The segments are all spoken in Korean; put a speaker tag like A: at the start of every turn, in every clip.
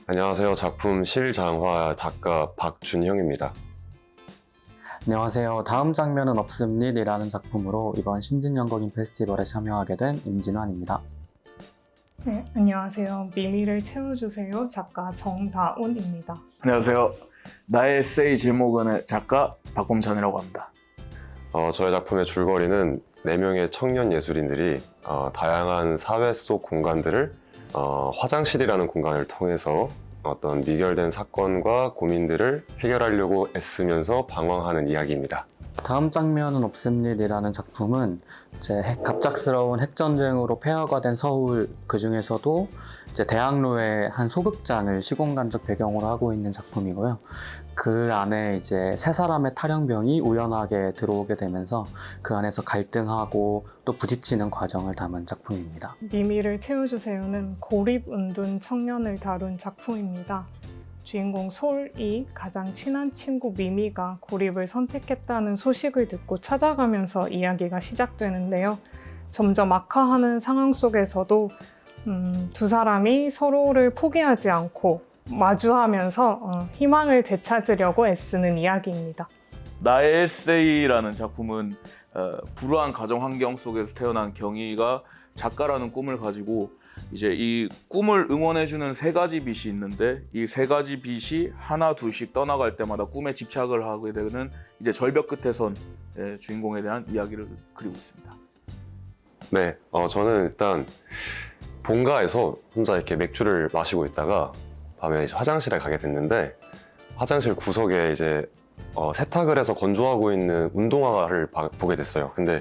A: 안녕하세요. 작품 실장화 작가 박준형입니다.
B: 안녕하세요. 다음 장면은 없음일이라는 작품으로 이번 신진연극인 페스티벌에 참여하게 된 임진환입니다.
C: 네, 안녕하세요. 미미를 채워주세요. 작가 정다운입니다.
D: 안녕하세요. 나의 에세이 제목은 작가 박범찬이라고 합니다.
A: 저의 작품의 줄거리는 4명의 청년 예술인들이 다양한 사회 속 공간들을 화장실이라는 공간을 통해서 어떤 미결된 사건과 고민들을 해결하려고 애쓰면서 방황하는 이야기입니다.
B: 다음 장면은 없음일이라는 작품은 갑작스러운 핵전쟁으로 폐허가 된 서울, 그 중에서도 대학로의 한 소극장을 시공간적 배경으로 하고 있는 작품이고요. 그 안에 세 사람의 탈영병이 우연하게 들어오게 되면서 그 안에서 갈등하고 또 부딪히는 과정을 담은 작품입니다.
C: 미미를 채워주세요는 고립은둔 청년을 다룬 작품입니다. 주인공 솔이 가장 친한 친구 미미가 고립을 선택했다는 소식을 듣고 찾아가면서 이야기가 시작되는데요. 점점 악화하는 상황 속에서도 두 사람이 서로를 포기하지 않고 마주하면서 희망을 되찾으려고 애쓰는 이야기입니다.
D: 나의 에세이라는 작품은 불우한 가정 환경 속에서 태어난 경희가 작가라는 꿈을 가지고 이제 이 꿈을 응원해주는 3가지 빛이 있는데 이 3가지 빛이 하나 둘씩 떠나갈 때마다 꿈에 집착을 하게 되는 이제 절벽 끝에 선 주인공에 대한 이야기를 그리고 있습니다.
A: 네, 저는 일단 본가에서 혼자 이렇게 맥주를 마시고 있다가 밤에 이제 화장실에 가게 됐는데 화장실 구석에 이제 세탁을 해서 건조하고 있는 운동화를 보게 됐어요. 근데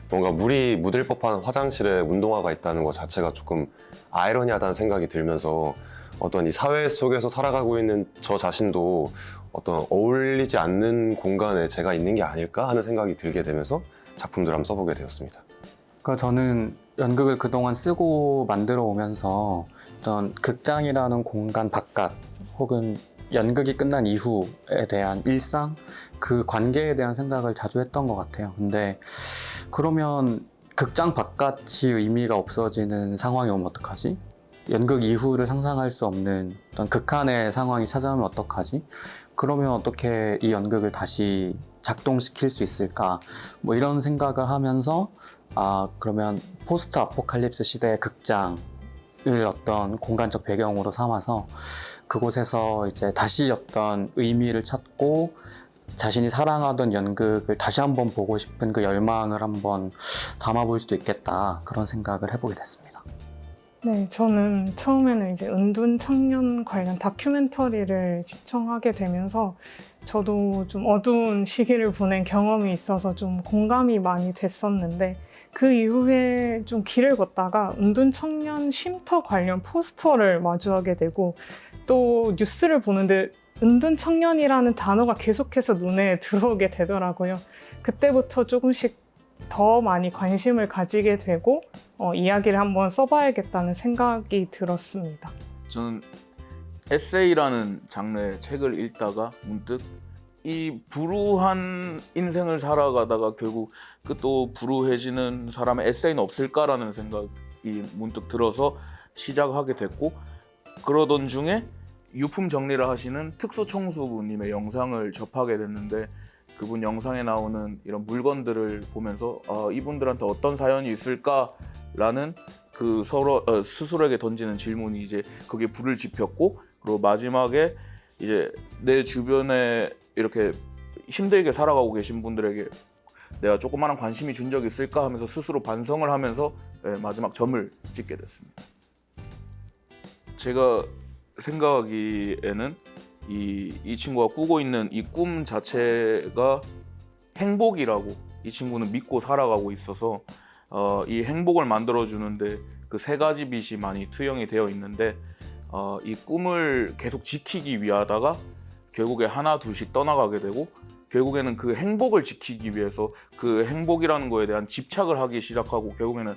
A: 뭔가 물이 묻을 법한 화장실에 운동화가 있다는 것 자체가 조금 아이러니하다는 생각이 들면서 어떤 이 사회 속에서 살아가고 있는 저 자신도 어떤 어울리지 않는 공간에 제가 있는 게 아닐까 하는 생각이 들게 되면서 작품들을 한번 써보게 되었습니다.
B: 저는 연극을 그동안 쓰고 만들어 오면서 어떤 극장이라는 공간 바깥 혹은 연극이 끝난 이후에 대한 일상, 그 관계에 대한 생각을 자주 했던 것 같아요. 근데 그러면 극장 바깥이 의미가 없어지는 상황이 오면 어떡하지? 연극 이후를 상상할 수 없는 어떤 극한의 상황이 찾아오면 어떡하지? 그러면 어떻게 이 연극을 다시 작동시킬 수 있을까? 이런 생각을 하면서 그러면 포스트 아포칼립스 시대의 극장을 어떤 공간적 배경으로 삼아서 그곳에서 다시 어떤 의미를 찾고 자신이 사랑하던 연극을 다시 한번 보고 싶은 그 열망을 한번 담아볼 수도 있겠다, 그런 생각을 해보게 됐습니다.
C: 네, 저는 처음에는 은둔 청년 관련 다큐멘터리를 시청하게 되면서 저도 좀 어두운 시기를 보낸 경험이 있어서 좀 공감이 많이 됐었는데 그 이후에 좀 길을 걷다가 은둔 청년 쉼터 관련 포스터를 마주하게 되고 또 뉴스를 보는데 은둔 청년이라는 단어가 계속해서 눈에 들어오게 되더라고요. 그때부터 조금씩 더 많이 관심을 가지게 되고 이야기를 한번 써봐야겠다는 생각이 들었습니다.
D: 저는 에세이라는 장르의 책을 읽다가 문득 이 불우한 인생을 살아가다가 결국 그 또 불우해지는 사람의 에세이는 없을까라는 생각이 문득 들어서 시작하게 됐고, 그러던 중에 유품 정리를 하시는 특수청수부님의 영상을 접하게 됐는데 그분 영상에 나오는 이런 물건들을 보면서 이분들한테 어떤 사연이 있을까라는 그 스스로에게 던지는 질문이 거기에 불을 지폈고, 그리고 마지막에 내 주변에 이렇게 힘들게 살아가고 계신 분들에게 내가 조그마한 관심이 준 적이 있을까 하면서 스스로 반성을 하면서 마지막 점을 찍게 됐습니다. 제가 생각하기에는 이 친구가 꾸고 있는 이 꿈 자체가 행복이라고 이 친구는 믿고 살아가고 있어서 이 행복을 만들어주는데 그 3가지 빛이 많이 투영이 되어 있는데 이 꿈을 계속 지키기 위하다가 결국에 하나 둘씩 떠나가게 되고 결국에는 그 행복을 지키기 위해서 그 행복이라는 거에 대한 집착을 하기 시작하고 결국에는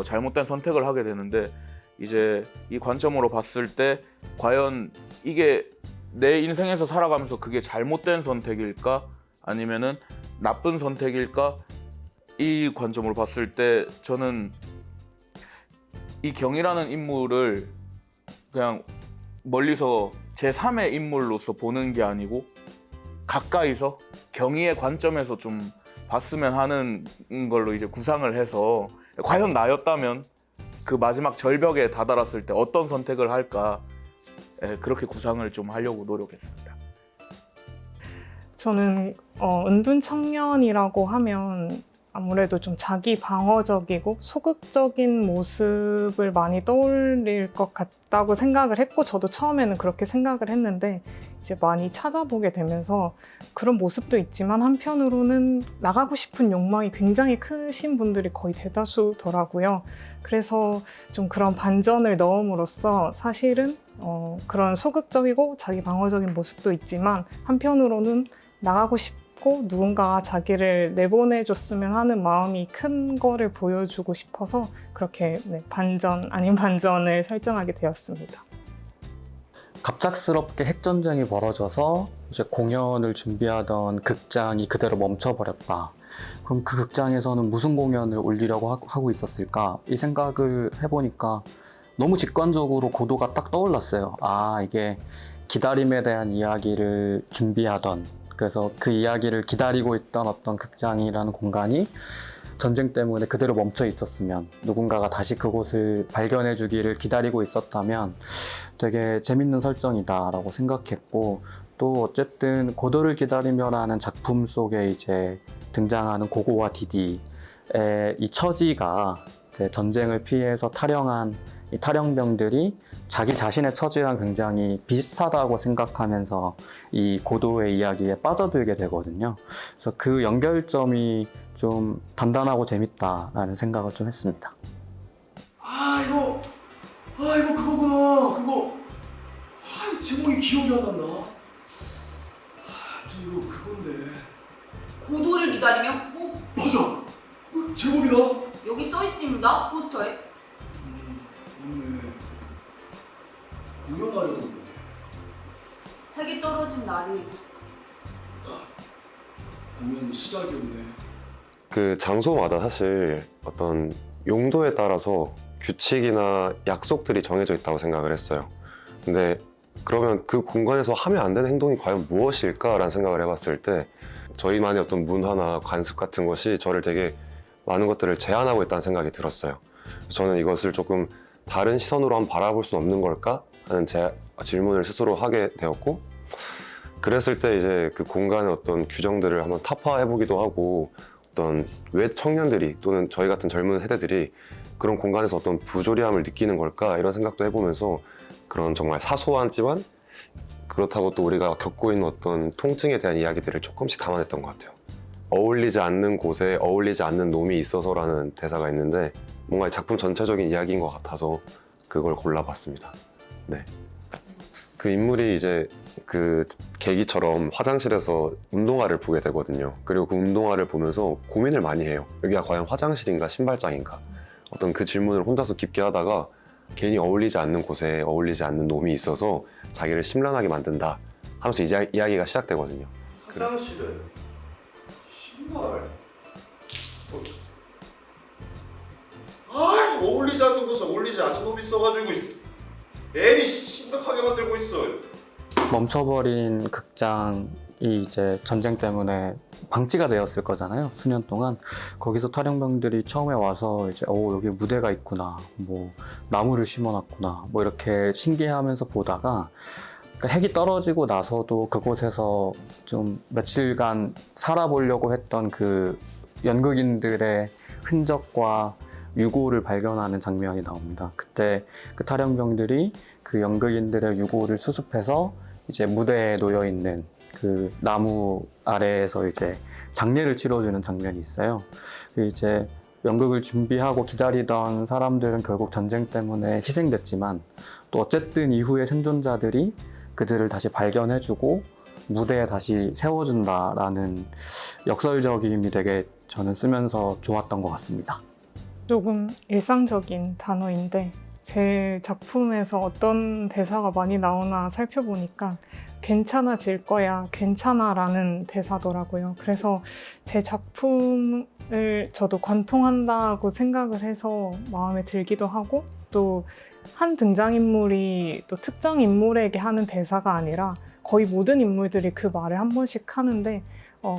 D: 잘못된 선택을 하게 되는데 이 관점으로 봤을 때 과연 이게 내 인생에서 살아가면서 그게 잘못된 선택일까 아니면은 나쁜 선택일까, 이 관점으로 봤을 때 저는 이 경이라는 인물을 그냥 멀리서 제3의 인물로서 보는 게 아니고 가까이서 경위의 관점에서 좀 봤으면 하는 걸로 이제 구상을 해서 과연 나였다면 그 마지막 절벽에 다다랐을 때 어떤 선택을 할까 그렇게 구상을 좀 하려고 노력했습니다.
C: 저는 은둔 청년이라고 하면 아무래도 좀 자기 방어적이고 소극적인 모습을 많이 떠올릴 것 같다고 생각을 했고, 저도 처음에는 그렇게 생각을 했는데 이제 많이 찾아보게 되면서 그런 모습도 있지만 한편으로는 나가고 싶은 욕망이 굉장히 크신 분들이 거의 대다수더라고요. 그래서 좀 그런 반전을 넣음으로써 사실은 그런 소극적이고 자기 방어적인 모습도 있지만 한편으로는 나가고 싶고 누군가가 자기를 내보내줬으면 하는 마음이 큰 거를 보여주고 싶어서 그렇게 반전 아닌 반전을 설정하게 되었습니다.
B: 갑작스럽게 핵전쟁이 벌어져서 이제 공연을 준비하던 극장이 그대로 멈춰버렸다. 그럼 그 극장에서는 무슨 공연을 올리려고 하고 있었을까? 이 생각을 해보니까 너무 직관적으로 고도가 딱 떠올랐어요. 아, 이게 기다림에 대한 이야기를 준비하던, 그래서 그 이야기를 기다리고 있던 어떤 극장이라는 공간이 전쟁 때문에 그대로 멈춰 있었으면, 누군가가 다시 그곳을 발견해 주기를 기다리고 있었다면 되게 재밌는 설정이다라고 생각했고, 또 어쨌든 고도를 기다리며라는 작품 속에 이제 등장하는 고고와 디디의 이 처지가 이제 전쟁을 피해서 탈영한 이 탈영병들이 자기 자신의 처지랑 굉장히 비슷하다고 생각하면서 이 고도의 이야기에 빠져들게 되거든요. 그래서 그 연결점이 좀 단단하고 재밌다라는 생각을 좀 했습니다.
E: 이거 그거구나. 그거 제목이 기억이 안 난다. 저 이거 그건데.
F: 고도를 기다리며
E: 맞아. 제목이다.
F: 여기 써 있습니다. 포스터에.
E: 맞네. 공연하려던 건데.
F: 핵이 떨어진 날이
E: 공연 시작이었네.
A: 그 장소마다 사실 어떤 용도에 따라서 규칙이나 약속들이 정해져 있다고 생각을 했어요. 근데 그러면 그 공간에서 하면 안 되는 행동이 과연 무엇일까라는 생각을 해봤을 때 저희만의 어떤 문화나 관습 같은 것이 저를 되게 많은 것들을 제한하고 있다는 생각이 들었어요. 저는 이것을 조금 다른 시선으로 한번 바라볼 수 없는 걸까 하는 질문을 스스로 하게 되었고, 그랬을 때 이제 그 공간의 어떤 규정들을 한번 타파해보기도 하고, 어떤 왜 청년들이 또는 저희 같은 젊은 세대들이 그런 공간에서 어떤 부조리함을 느끼는 걸까 이런 생각도 해보면서 그런 정말 사소하지만 그렇다고 또 우리가 겪고 있는 어떤 통증에 대한 이야기들을 조금씩 담아냈던 것 같아요. 어울리지 않는 곳에 어울리지 않는 놈이 있어서라는 대사가 있는데 뭔가 작품 전체적인 이야기인 것 같아서 그걸 골라봤습니다. 네. 그 인물이 이제 그 계기처럼 화장실에서 운동화를 보게 되거든요. 그리고 그 운동화를 보면서 고민을 많이 해요. 여기가 과연 화장실인가 신발장인가? 어떤 그 질문을 혼자서 깊게 하다가 괜히 어울리지 않는 곳에 어울리지 않는 놈이 있어서 자기를 심란하게 만든다 하면서 이제 이야기가 시작되거든요.
E: 화장실에 신발. 어울리지 않는 곳에 어울리지 않는 놈이 있어가지고 애니 심각하게 만들고 있어.
B: 멈춰버린 극장이 이제 전쟁 때문에 방치가 되었을 거잖아요. 수년 동안. 거기서 탈영병들이 처음에 와서 이제 여기 무대가 있구나, 뭐 나무를 심어놨구나, 뭐 이렇게 신기해하면서 보다가 그러니까 핵이 떨어지고 나서도 그곳에서 좀 며칠간 살아보려고 했던 그 연극인들의 흔적과 유고를 발견하는 장면이 나옵니다. 그때 그 탈영병들이 그 연극인들의 유고를 수습해서 이제 무대에 놓여 있는 그 나무 아래에서 이제 장례를 치러주는 장면이 있어요. 이제 연극을 준비하고 기다리던 사람들은 결국 전쟁 때문에 희생됐지만 또 어쨌든 이후에 생존자들이 그들을 다시 발견해주고 무대에 다시 세워준다라는 역설적임이 되게 저는 쓰면서 좋았던 것 같습니다.
C: 조금 일상적인 단어인데 제 작품에서 어떤 대사가 많이 나오나 살펴보니까 괜찮아질 거야, 괜찮아라는 대사더라고요. 그래서 제 작품을 저도 관통한다고 생각을 해서 마음에 들기도 하고, 또 한 등장인물이 또 특정 인물에게 하는 대사가 아니라 거의 모든 인물들이 그 말을 한 번씩 하는데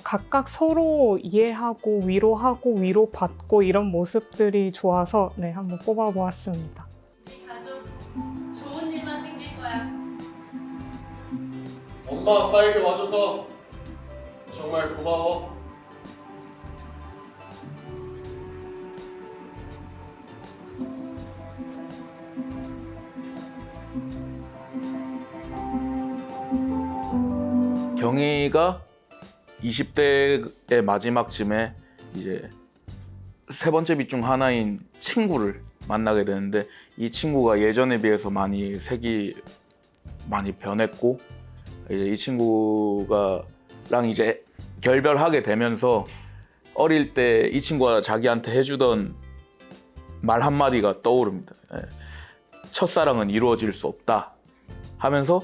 C: 각각 서로 이해하고 위로하고 위로받고 이런 모습들이 좋아서 네, 한번 뽑아보았습니다.
G: 우리 가족 좋은 일만 생길 거야.
E: 엄마 아빠에게 와줘서 정말 고마워.
D: 경희가 20대의 마지막쯤에 이제 세 번째 빛 중 하나인 친구를 만나게 되는데 이 친구가 예전에 비해서 많이 색이 많이 변했고 이제 이 친구가랑 이제 결별하게 되면서 어릴 때 이 친구가 자기한테 해주던 말 한마디가 떠오릅니다. 첫사랑은 이루어질 수 없다 하면서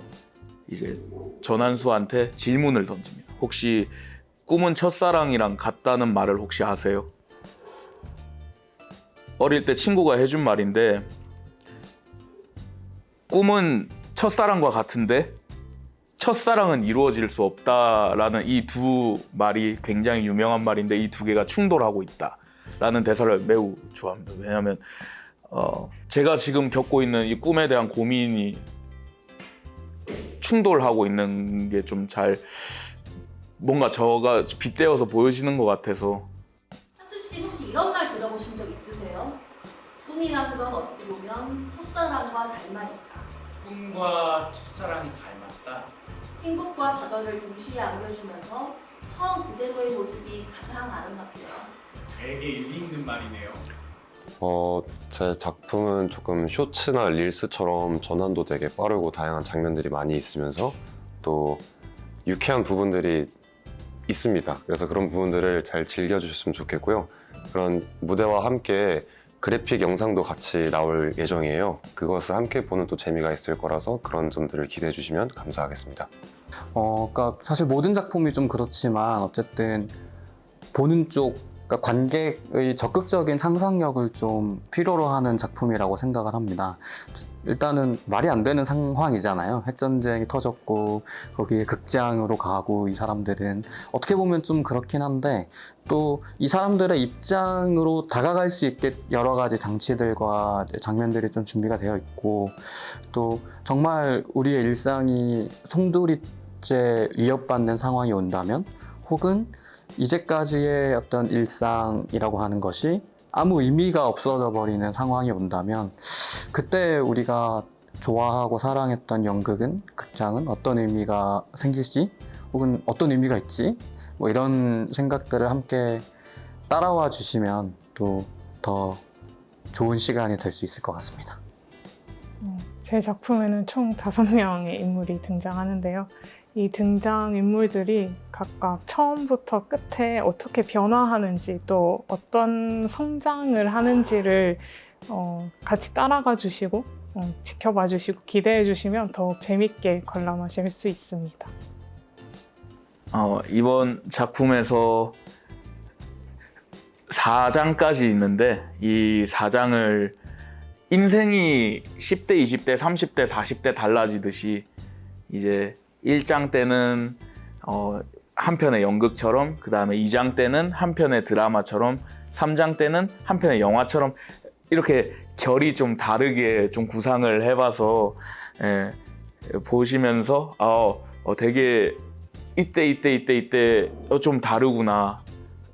D: 이제 전한수한테 질문을 던집니다. 혹시 꿈은 첫사랑이랑 같다는 말을 혹시 아세요? 어릴 때 친구가 해준 말인데 꿈은 첫사랑과 같은데 첫사랑은 이루어질 수 없다라는 이 두 말이 굉장히 유명한 말인데 이 두 개가 충돌하고 있다라는 대사를 매우 좋아합니다. 왜냐하면 제가 지금 겪고 있는 이 꿈에 대한 고민이 충돌하고 있는 게 좀 잘 뭔가 저가 빗대어서 보여지는 것 같아서.
G: 한수 씨 혹시 이런 말 들어보신 적 있으세요? 꿈이란 건 어찌 보면 첫사랑과 닮아 있다.
H: 꿈과 첫사랑이 닮았다.
G: 행복과 좌절을 동시에 안겨주면서 처음 그대로의 모습이 가장 아름답대요.
H: 되게 일리 있는 말이네요.
A: 제 작품은 조금 쇼츠나 릴스처럼 전환도 되게 빠르고 다양한 장면들이 많이 있으면서 또 유쾌한 부분들이 있습니다. 그래서 그런 부분들을 잘 즐겨주셨으면 좋겠고요. 그런 무대와 함께 그래픽 영상도 같이 나올 예정이에요. 그것을 함께 보는 또 재미가 있을 거라서 그런 점들을 기대해 주시면 감사하겠습니다.
B: 그러니까 사실 모든 작품이 좀 그렇지만 어쨌든 보는 쪽, 그러니까 관객의 적극적인 상상력을 좀 필요로 하는 작품이라고 생각을 합니다. 일단은 말이 안 되는 상황이잖아요. 핵전쟁이 터졌고 거기에 극장으로 가고 이 사람들은 어떻게 보면 좀 그렇긴 한데 또 이 사람들의 입장으로 다가갈 수 있게 여러 가지 장치들과 장면들이 좀 준비가 되어 있고 또 정말 우리의 일상이 송두리째 위협받는 상황이 온다면 혹은 이제까지의 어떤 일상이라고 하는 것이 아무 의미가 없어져 버리는 상황이 온다면 그때 우리가 좋아하고 사랑했던 연극은, 극장은 어떤 의미가 생길지 혹은 어떤 의미가 있지 뭐 이런 생각들을 함께 따라와 주시면 또 더 좋은 시간이 될 수 있을 것 같습니다.
C: 제 작품에는 총 5명의 인물이 등장하는데요. 이 등장 인물들이 각각 처음부터 끝에 어떻게 변화하는지 또 어떤 성장을 하는지를 같이 따라가 주시고 지켜봐 주시고 기대해 주시면 더욱 재밌게 관람하실 수 있습니다.
D: 이번 작품에서 4장까지 있는데 이 4장을 인생이 10대, 20대, 30대, 40대 달라지듯이 이제 1장 때는 한 편의 연극처럼, 그 다음에 2장 때는 한 편의 드라마처럼, 3장 때는 한 편의 영화처럼 이렇게 결이 좀 다르게 좀 구상을 해봐서 보시면서 되게 이때 좀 다르구나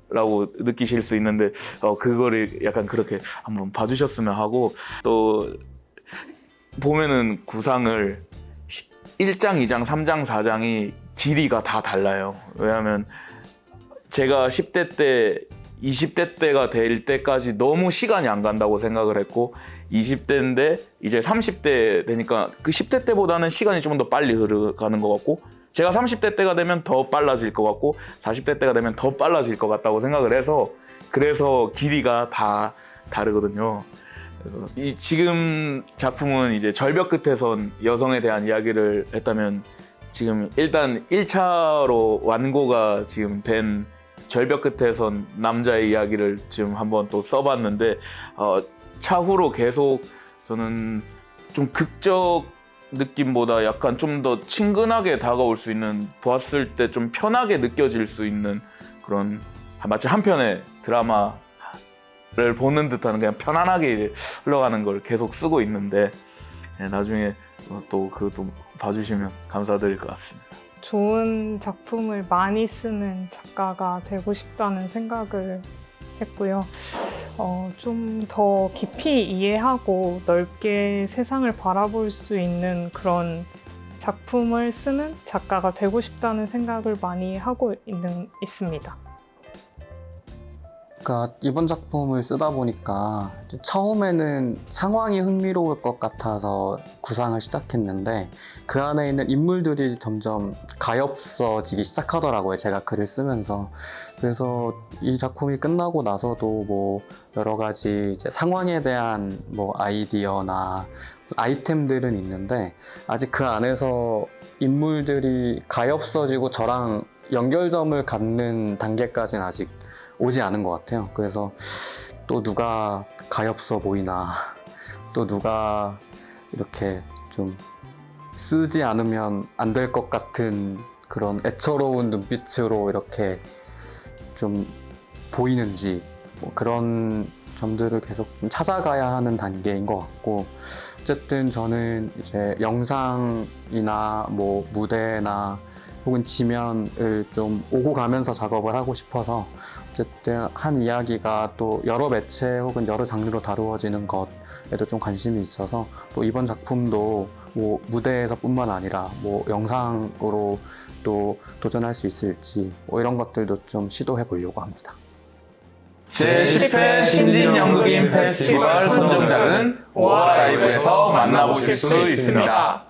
D: 라고 느끼실 수 있는데 그거를 약간 그렇게 한번 봐주셨으면 하고 또 보면은 구상을 1장, 2장, 3장, 4장이 길이가 다 달라요. 왜냐하면 제가 10대 때, 20대 때가 될 때까지 너무 시간이 안 간다고 생각을 했고 20대인데 이제 30대 되니까 그 10대 때보다는 시간이 좀 더 빨리 흐르가는 것 같고 제가 30대 때가 되면 더 빨라질 것 같고 40대 때가 되면 더 빨라질 것 같다고 생각을 해서 그래서 길이가 다 다르거든요. 그래서 지금 작품은 이제 절벽 끝에선 여성에 대한 이야기를 했다면 지금 일단 1차로 완고가 지금 된 절벽 끝에선 남자의 이야기를 지금 한번 또 써봤는데 차후로 계속 저는 좀 극적 느낌보다 약간 좀 더 친근하게 다가올 수 있는, 보았을 때 좀 편하게 느껴질 수 있는 그런, 마치 한 편의 드라마를 보는 듯한 그냥 편안하게 흘러가는 걸 계속 쓰고 있는데, 나중에 또 그것도 봐주시면 감사드릴 것 같습니다.
C: 좋은 작품을 많이 쓰는 작가가 되고 싶다는 생각을 했고요. 좀 더 깊이 이해하고 넓게 세상을 바라볼 수 있는 그런 작품을 쓰는 작가가 되고 싶다는 생각을 많이 하고 있습니다.
B: 그러니까 이번 작품을 쓰다 보니까 처음에는 상황이 흥미로울 것 같아서 구상을 시작했는데 그 안에 있는 인물들이 점점 가엾어지기 시작하더라고요. 제가 글을 쓰면서. 그래서 이 작품이 끝나고 나서도 뭐 여러 가지 이제 상황에 대한 뭐 아이디어나 아이템들은 있는데 아직 그 안에서 인물들이 가엾어지고 저랑 연결점을 갖는 단계까지는 아직 오지 않은 것 같아요. 그래서 또 누가 가엾어 보이나, 또 누가 이렇게 좀 쓰지 않으면 안 될 것 같은 그런 애처로운 눈빛으로 이렇게 좀 보이는지, 뭐 그런 점들을 계속 좀 찾아가야 하는 단계인 것 같고, 어쨌든 저는 이제 영상이나 뭐 무대나 혹은 지면을 좀 오고 가면서 작업을 하고 싶어서 어쨌든 한 이야기가 또 여러 매체 혹은 여러 장르로 다루어지는 것에도 좀 관심이 있어서 또 이번 작품도 뭐 무대에서뿐만 아니라 뭐 영상으로 또 도전할 수 있을지 뭐 이런 것들도 좀 시도해 보려고 합니다.
D: 제10회 신진연극인 페스티벌 선정작은 오아라이브에서 만나보실 수 있습니다.